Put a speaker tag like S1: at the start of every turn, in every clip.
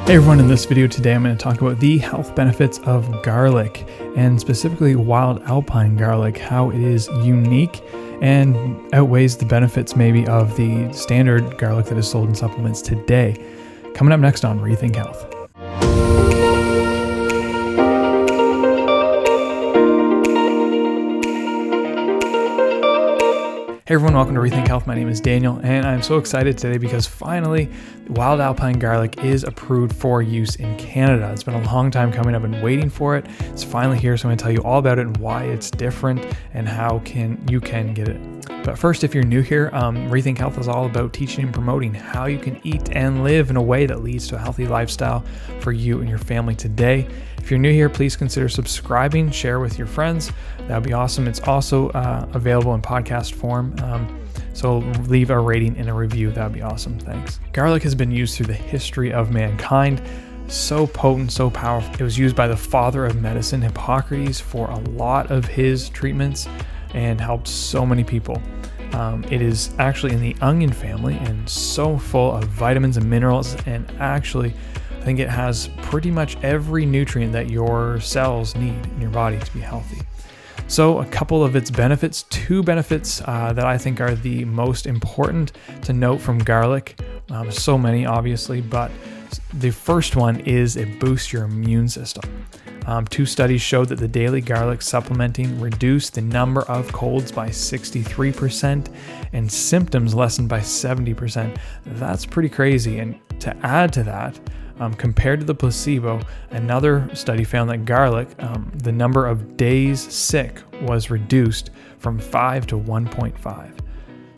S1: Hey everyone, in this video today I'm going to talk about the health benefits of garlic, and specifically wild alpine garlic, how it is unique and outweighs the benefits maybe of the standard garlic that is sold in supplements today. Coming up next on Rethink Health. Hey everyone, welcome to Rethink Health. My name is Daniel, and I'm so excited today because finally, wild alpine garlic is approved for use in Canada. It's been a long time coming. I've been waiting for it. It's finally here, so I'm going to tell you all about it and why it's different and how you can get it. But first, if you're new here, Rethink Health is all about teaching and promoting how you can eat and live in a way that leads to a healthy lifestyle for you and your family today. If you're new here, please consider subscribing, share with your friends. That would be awesome. It's also available in podcast form. So leave a rating and a review. That would be awesome. Thanks. Garlic has been used through the history of mankind. So potent, so powerful. It was used by the father of medicine, Hippocrates, for a lot of his treatments and helped so many people. It is actually in the onion family and so full of vitamins and minerals, and actually I think it has pretty much every nutrient that your cells need in your body to be healthy. So a couple of its benefits, two benefits that I think are the most important to note from garlic. So many obviously, but the first one is it boosts your immune system. Two studies showed that the daily garlic supplementing reduced the number of colds by 63% and symptoms lessened by 70%. That's pretty crazy. And to add to that, compared to the placebo, another study found that garlic, the number of days sick was reduced from 5 to 1.5.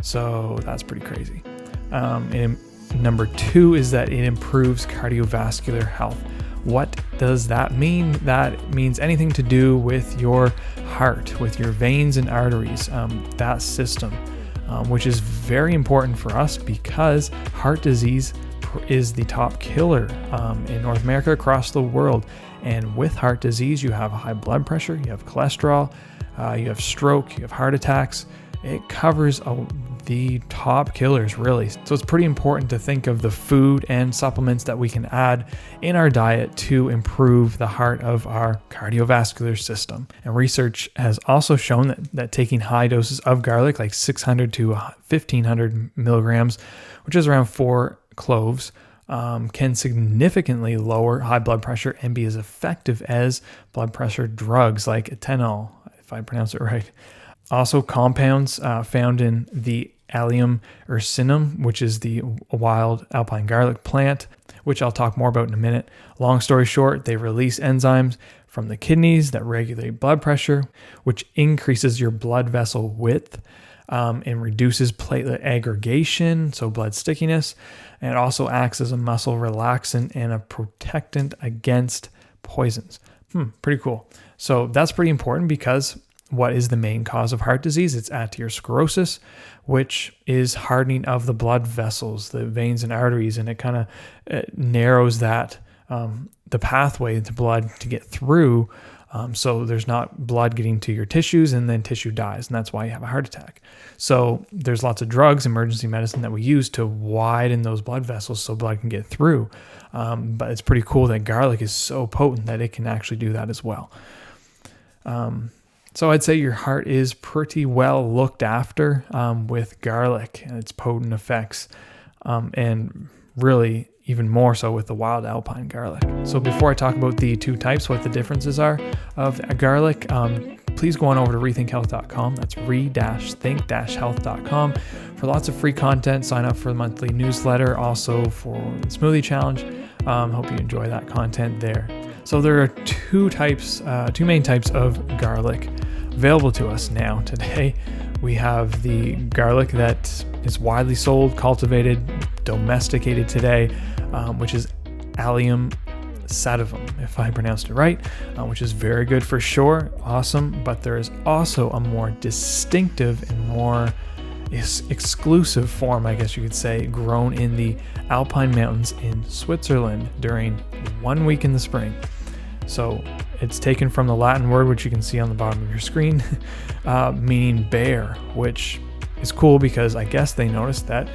S1: So that's pretty crazy. And number two is that it improves cardiovascular health. What does that mean? That means anything to do with your heart, with your veins and arteries, that system, which is very important for us because heart disease is the top killer in North America, across the world. And with heart disease, you have high blood pressure, you have cholesterol, you have stroke, you have heart attacks. It covers the top killers, really. So it's pretty important to think of the food and supplements that we can add in our diet to improve the heart of our cardiovascular system. And research has also shown that taking high doses of garlic, like 600 to 1500 milligrams, which is around 4 cloves, can significantly lower high blood pressure and be as effective as blood pressure drugs like etenol, if I pronounce it right. Also, compounds found in the Allium ursinum, which is the wild alpine garlic plant, which I'll talk more about in a minute. Long story short, they release enzymes from the kidneys that regulate blood pressure, which increases your blood vessel width and reduces platelet aggregation, so blood stickiness, and it also acts as a muscle relaxant and a protectant against poisons. Pretty cool. So that's pretty important because what is the main cause of heart disease? It's atherosclerosis, which is hardening of the blood vessels, the veins and arteries, and it kind of narrows that the pathway to blood to get through, so there's not blood getting to your tissues, and then tissue dies, and that's why you have a heart attack. So there's lots of drugs, emergency medicine that we use to widen those blood vessels so blood can get through, but it's pretty cool that garlic is so potent that it can actually do that as well. So I'd say your heart is pretty well looked after with garlic and its potent effects, and really even more so with the wild alpine garlic. So before I talk about the two types, what the differences are of garlic, please go on over to rethinkhealth.com. That's re-think-health.com for lots of free content. Sign up for the monthly newsletter, also for the smoothie challenge. Hope you enjoy that content there. So there are two main types of garlic available to us now today. We have the garlic that is widely sold, cultivated, domesticated today, which is Allium sativum, if I pronounced it right, which is very good for sure, awesome. But there is also a more distinctive and more exclusive form, I guess you could say, grown in the Alpine mountains in Switzerland during 1 week in the spring. So it's taken from the Latin word, which you can see on the bottom of your screen, meaning bear, which is cool because I guess they noticed that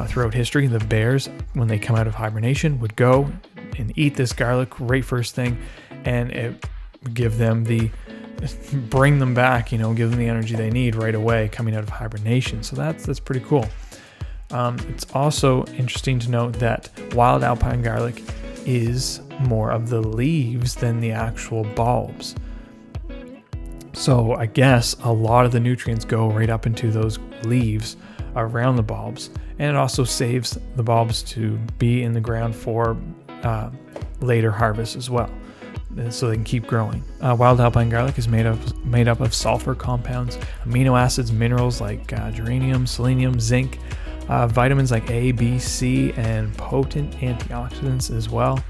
S1: throughout history, the bears, when they come out of hibernation, would go and eat this garlic right first thing, and it bring them back, give them the energy they need right away coming out of hibernation. So that's pretty cool. It's also interesting to note that wild alpine garlic is more of the leaves than the actual bulbs. So I guess a lot of the nutrients go right up into those leaves around the bulbs, and it also saves the bulbs to be in the ground for later harvest as well, so they can keep growing. Wild alpine garlic is made up of sulfur compounds, amino acids, minerals like geranium, selenium, zinc, vitamins like A, B, C, and potent antioxidants as well.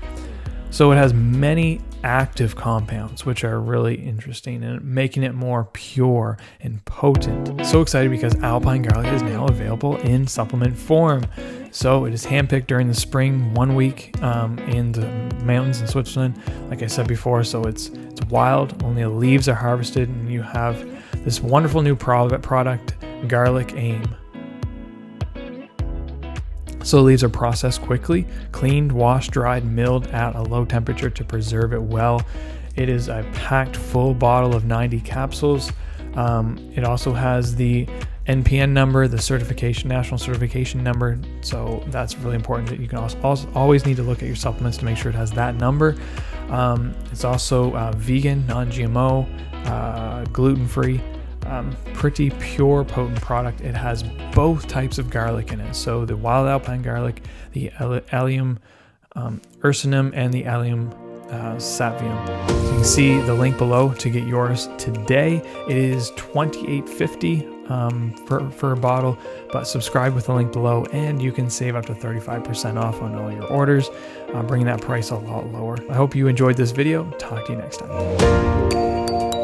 S1: So it has many active compounds, which are really interesting and making it more pure and potent. So excited because alpine garlic is now available in supplement form. So it is handpicked during the spring, 1 week in the mountains in Switzerland, like I said before. So it's wild, only the leaves are harvested, and you have this wonderful new product, garlicAIM. So the leaves are processed quickly, cleaned, washed, dried, milled at a low temperature to preserve it well. It is a packed full bottle of 90 capsules. It also has the NPN number, the national certification number. So that's really important. You can also always need to look at your supplements to make sure it has that number. It's also vegan, non-GMO, gluten-free. Pretty pure, potent product. It has both types of garlic in it. So the wild alpine garlic, the Allium ursinum, and the Allium sativum. So you can see the link below to get yours today. It is $28.50 for a bottle, but subscribe with the link below and you can save up to 35% off on all your orders, bringing that price a lot lower. I hope you enjoyed this video. Talk to you next time.